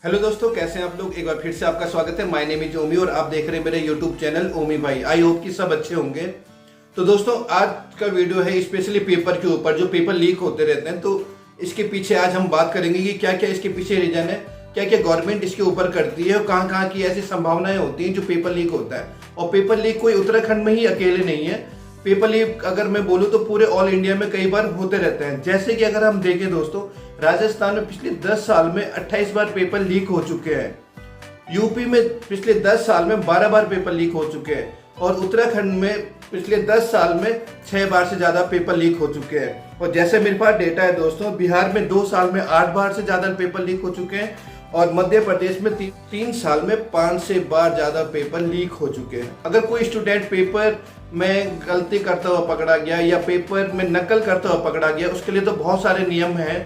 Hello दोस्तों, कैसे हैं आप लोग। एक बार फिर से आपका स्वागत है। माय नेम इज ओमी और आप देख रहे हैं मेरे यूट्यूब चैनल ओमी भाई। आई होप कि सब अच्छे होंगे। तो दोस्तों, आज का वीडियो है स्पेशली पेपर के ऊपर, जो पेपर लीक होते रहते हैं। तो इसके पीछे आज हम बात करेंगे कि क्या क्या इसके पीछे रीजन है, क्या क्या गवर्नमेंट इसके ऊपर करती है और कहाँ कहाँ की ऐसी संभावनाएं होती हैं जो पेपर लीक होता है। और पेपर लीक कोई उत्तराखंड में ही अकेले नहीं है। पेपर लीक अगर मैं बोलूँ तो पूरे ऑल इंडिया में कई बार होते रहते हैं। जैसे कि अगर हम देखें दोस्तों, राजस्थान में पिछले 10 साल में 28 बार पेपर लीक हो चुके हैं। यूपी में पिछले 10 साल में 12 बार पेपर लीक हो चुके हैं। और उत्तराखंड में पिछले 10 साल में 6 बार से ज्यादा पेपर लीक हो चुके हैं। और जैसे मेरे पास डेटा है दोस्तों, बिहार में 2 साल में 8 बार से ज्यादा पेपर लीक हो चुके हैं। और मध्य प्रदेश में 3 साल में 5 से बार ज्यादा पेपर लीक हो चुके हैं। अगर कोई स्टूडेंट पेपर में गलती करता हुआ पकड़ा गया या पेपर में नकल करता हुआ पकड़ा गया, उसके लिए तो बहुत सारे नियम हैं।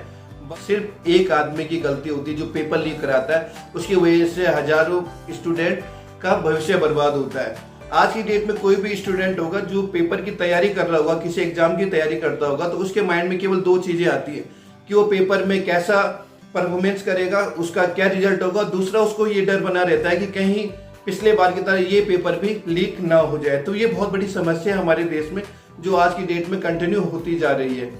सिर्फ एक आदमी की गलती होती है जो पेपर लीक कराता है, उसकी वजह से हजारों स्टूडेंट का भविष्य बर्बाद होता है। आज की डेट में कोई भी स्टूडेंट होगा जो पेपर की तैयारी कर रहा होगा, किसी एग्जाम की तैयारी करता होगा, तो उसके माइंड में केवल 2 चीजें आती है कि वो पेपर में कैसा परफॉर्मेंस करेगा, उसका क्या रिजल्ट होगा। दूसरा, उसको ये डर बना रहता है कि कहीं पिछले बार की तरह ये पेपर भी लीक ना हो जाए। तो ये बहुत बड़ी समस्या है हमारे देश में, जो आज की डेट में कंटिन्यू होती जा रही है।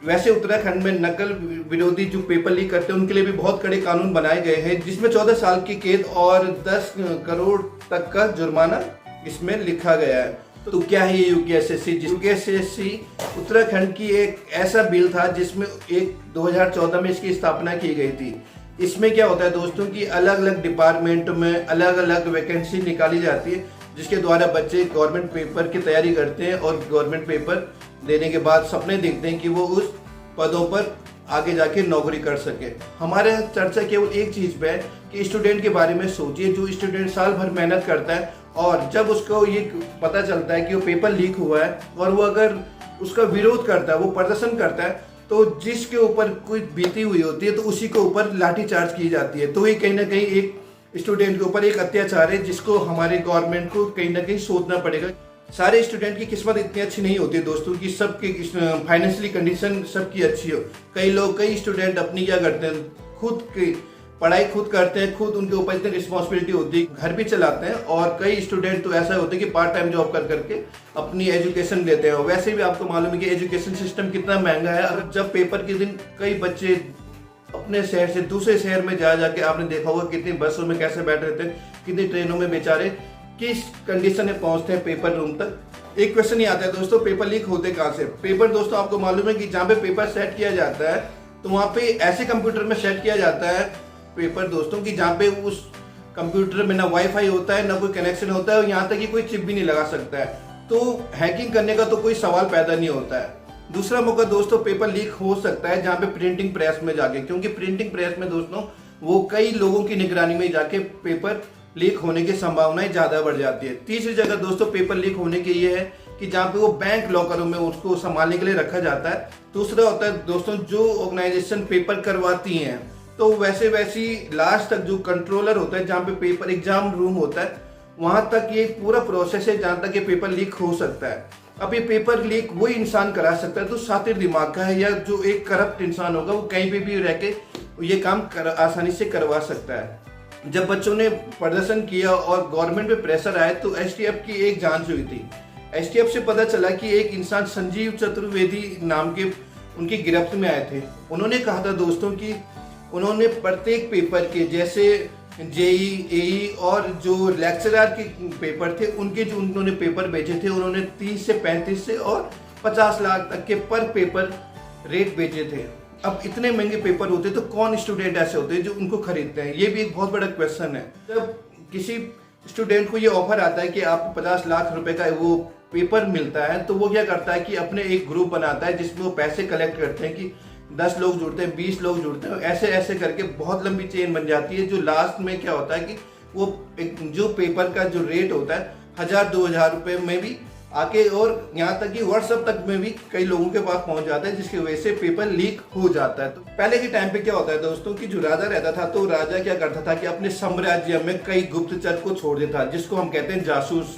वैसे उत्तराखंड में नकल विरोधी जो पेपर लीक करते हैं उनके लिए भी बहुत कड़े कानून बनाए गए हैं, जिसमें 14 साल की कैद और 10 करोड़ तक का जुर्माना इसमें लिखा गया है। तो क्या है ये यूकेएसएससी? यूकेएसएससी उत्तराखंड की एक ऐसा बिल था जिसमें 2014 में इसकी स्थापना की गई थी। इसमें क्या होता है दोस्तों कि अलग अलग डिपार्टमेंट में अलग अलग वैकेंसी निकाली जाती है, जिसके द्वारा बच्चे गवर्नमेंट पेपर की तैयारी करते हैं और गवर्नमेंट पेपर देने के बाद सपने देखते हैं कि वो उस पदों पर आगे जाके नौकरी कर सके। हमारे चर्चा केवल एक चीज पे है कि स्टूडेंट के बारे में सोचिए। जो स्टूडेंट साल भर मेहनत करता है और जब उसको ये पता चलता है कि वो पेपर लीक हुआ है और वो अगर उसका विरोध करता है, वो प्रदर्शन करता है, तो जिसके ऊपर कोई बीती हुई होती है तो उसी के ऊपर लाठीचार्ज की जाती है। तो ये कहीं ना कहीं एक स्टूडेंट के ऊपर एक अत्याचार है, जिसको हमारे गवर्नमेंट को कहीं ना कहीं सोचना पड़ेगा। सारे स्टूडेंट की किस्मत इतनी अच्छी नहीं होती दोस्तों कि सबकी फाइनेंशियली कंडीशन सबकी अच्छी हो। कई स्टूडेंट अपनी क्या करते हैं, खुद की पढ़ाई खुद करते हैं, खुद उनके ऊपर इतनी रिस्पॉन्सिबिलिटी होती है, घर भी चलाते हैं। और कई स्टूडेंट तो ऐसा होते हैं कि पार्ट टाइम जॉब कर करके अपनी एजुकेशन लेते हैं। वैसे भी आपको मालूम है कि एजुकेशन सिस्टम कितना महंगा है। अगर जब पेपर के दिन कई बच्चे अपने शहर से दूसरे शहर में जा जाके, आपने देखा होगा कितनी बसों में कैसे बैठे रहते हैं, कितनी ट्रेनों में बेचारे किस कंडीशन में पहुंचते हैं पेपर रूम तक। एक क्वेश्चन ही आता है दोस्तों, पेपर लीक होते कहाँ से? पेपर दोस्तों आपको मालूम है कि जहाँ पे पेपर सेट किया जाता है तो वहाँ पे ऐसे कंप्यूटर में सेट किया जाता है पेपर दोस्तों कि जहाँ पे उस कंप्यूटर में ना वाईफाई होता है, ना कोई कनेक्शन होता है, और यहाँ तक कि कोई चिप भी नहीं लगा सकता है। तो हैकिंग करने का तो कोई सवाल पैदा नहीं होता है। दूसरा मौका दोस्तों पेपर लीक हो सकता है जहाँ पे प्रिंटिंग प्रेस में जाके, क्योंकि प्रिंटिंग प्रेस में दोस्तों वो कई लोगों की निगरानी में जाके पेपर लीक होने की संभावनाएं ज्यादा बढ़ जाती है। तीसरी जगह दोस्तों पेपर लीक होने की ये है कि जहाँ पे वो बैंक लॉकरों में उसको संभालने के लिए रखा जाता है। दूसरा होता है दोस्तों, जो ऑर्गेनाइजेशन पेपर करवाती हैं, तो वैसी लास्ट तक जो कंट्रोलर होता है, जहाँ पे पेपर एग्जाम रूम होता है, वहां तक ये पूरा प्रोसेस है जहां तक ये पेपर लीक हो सकता है। अब ये पेपर लीक वही इंसान करा सकता है तो शातिर दिमाग का है, या जो एक करप्ट इंसान होगा वो कहीं पे भी रह के ये काम आसानी से करवा सकता है। जब बच्चों ने प्रदर्शन किया और गवर्नमेंट पे प्रेशर आया तो एसटीएफ की एक जांच हुई थी। एसटीएफ से पता चला कि एक इंसान संजीव चतुर्वेदी नाम के उनकी गिरफ्त में आए थे। उन्होंने कहा था दोस्तों कि उन्होंने प्रत्येक पेपर के, जैसे जेई, एई और जो लेक्चरर के पेपर थे, उनके जो उन्होंने पेपर बेचे थे, उन्होंने 30 से 35 से और 50 लाख तक के पर पेपर रेट बेचे थे। अब इतने महंगे पेपर होते तो कौन स्टूडेंट ऐसे होते हैं जो उनको खरीदते हैं? ये भी एक बहुत बड़ा क्वेश्चन है। जब किसी स्टूडेंट को ये ऑफर आता है कि आपको 50 लाख रुपए का वो पेपर मिलता है, तो वो क्या करता है कि अपने एक ग्रुप बनाता है जिसमें वो पैसे कलेक्ट करते हैं कि 10 लोग जुड़ते हैं, 20 लोग जुड़ते हैं, ऐसे ऐसे करके बहुत लंबी चेन बन जाती है। जो लास्ट में क्या होता है कि वो जो पेपर का जो रेट होता है 1000-2000 रुपए में भी आके, और यहाँ तक कि व्हाट्सएप तक में भी कई लोगों के पास पहुंच जाता है, जिसकी वजह से पेपर लीक हो जाता है। तो पहले के टाइम पे क्या होता है दोस्तों कि जो राजा रहता था, तो राजा क्या करता था कि अपने साम्राज्य में कई गुप्तचर को छोड़ देता, जिसको हम कहते हैं जासूस।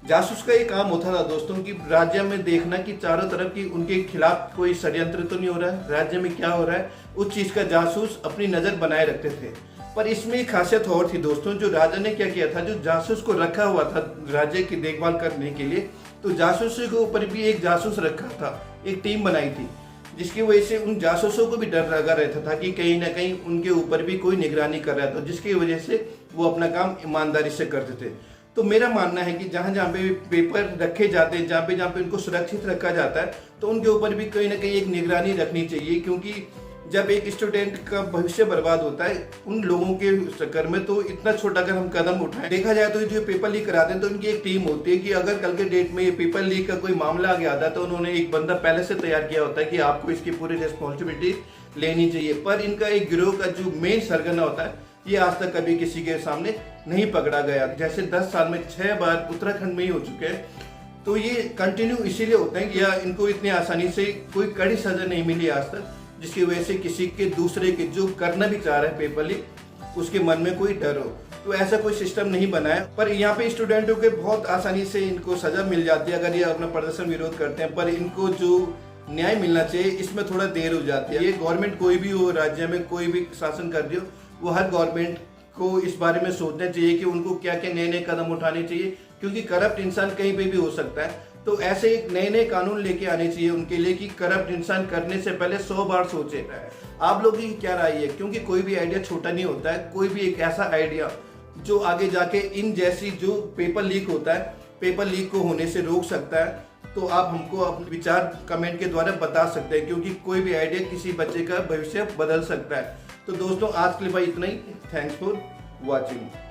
जासूस का ये काम होता था दोस्तों कि राज्य में देखना कि चारों तरफ की उनके खिलाफ कोई षड्यंत्र तो नहीं हो रहा है, राज्य में क्या हो रहा है, उस चीज का जासूस अपनी नजर बनाए रखते थे। पर इसमें एक खासियत और थी दोस्तों, जो राजा ने क्या किया था, जो जासूस को रखा हुआ था राज्य की देखभाल करने के लिए, तो जासूसी के ऊपर भी एक जासूस रखा था, एक टीम बनाई थी, जिसकी वजह से उन जासूसों को भी डर लगा रहता था कि कहीं ना कहीं उनके ऊपर भी कोई निगरानी कर रहा था, जिसकी वजह से वो अपना काम ईमानदारी से करते थे। तो मेरा मानना है कि जहाँ जहाँ पे पेपर रखे जाते हैं, जहाँ पे उनको सुरक्षित रखा जाता है, तो उनके ऊपर भी कहीं ना कहीं एक निगरानी रखनी चाहिए, क्योंकि जब एक स्टूडेंट का भविष्य बर्बाद होता है उन लोगों के चक्कर में, तो इतना छोटा अगर हम कदम उठाएं, देखा जाए तो जो पेपर लीक कराते हैं तो उनकी एक टीम होती है कि अगर कल के डेट में ये पेपर लीक का कोई मामला आ गया था तो उन्होंने एक बंदा पहले से तैयार किया होता है कि आपको इसकी पूरी रिस्पॉन्सिबिलिटी लेनी चाहिए। पर इनका एक गिरोह का जो मेन सरगना होता है, ये आज तक कभी किसी के सामने नहीं पकड़ा गया। जैसे 10 साल में 6 बार उत्तराखंड में ही हो चुके हैं, तो ये कंटिन्यू इसीलिए होते हैं कि या इनको इतनी आसानी से कोई कड़ी सजा नहीं मिली आज तक, जिसकी वजह से किसी के दूसरे के जो करना भी चाह रहा है पेपर लीक, उसके मन में कोई डर हो। तो ऐसा कोई सिस्टम नहीं बना है, पर यहाँ पे स्टूडेंटों के बहुत आसानी से इनको सजा मिल जाती है अगर ये अपना प्रदर्शन विरोध करते हैं, पर इनको जो न्याय मिलना चाहिए इसमें थोड़ा देर हो जाती है। ये गवर्नमेंट कोई भी हो, राज्य में कोई भी शासन कर रही हो, वो हर गवर्नमेंट को इस बारे में सोचना चाहिए कि उनको क्या क्या नए नए कदम उठाने चाहिए, क्योंकि करप्ट इंसान कहीं पे भी हो सकता है। तो ऐसे एक नए नए कानून लेके आने चाहिए उनके लिए कि करप्ट इंसान करने से पहले 100 बार सोचे। आप लोगों की क्या राय है, क्योंकि कोई भी आइडिया छोटा नहीं होता है, कोई भी एक ऐसा आइडिया जो आगे जाके इन जैसी जो पेपर लीक होता है, पेपर लीक को होने से रोक सकता है। तो आप हमको अपने विचार कमेंट के द्वारा बता सकते हैं, क्योंकि कोई भी आइडिया किसी बच्चे का भविष्य बदल सकता है। तो दोस्तों आज के लिए भाई इतना ही। Thanks for watching.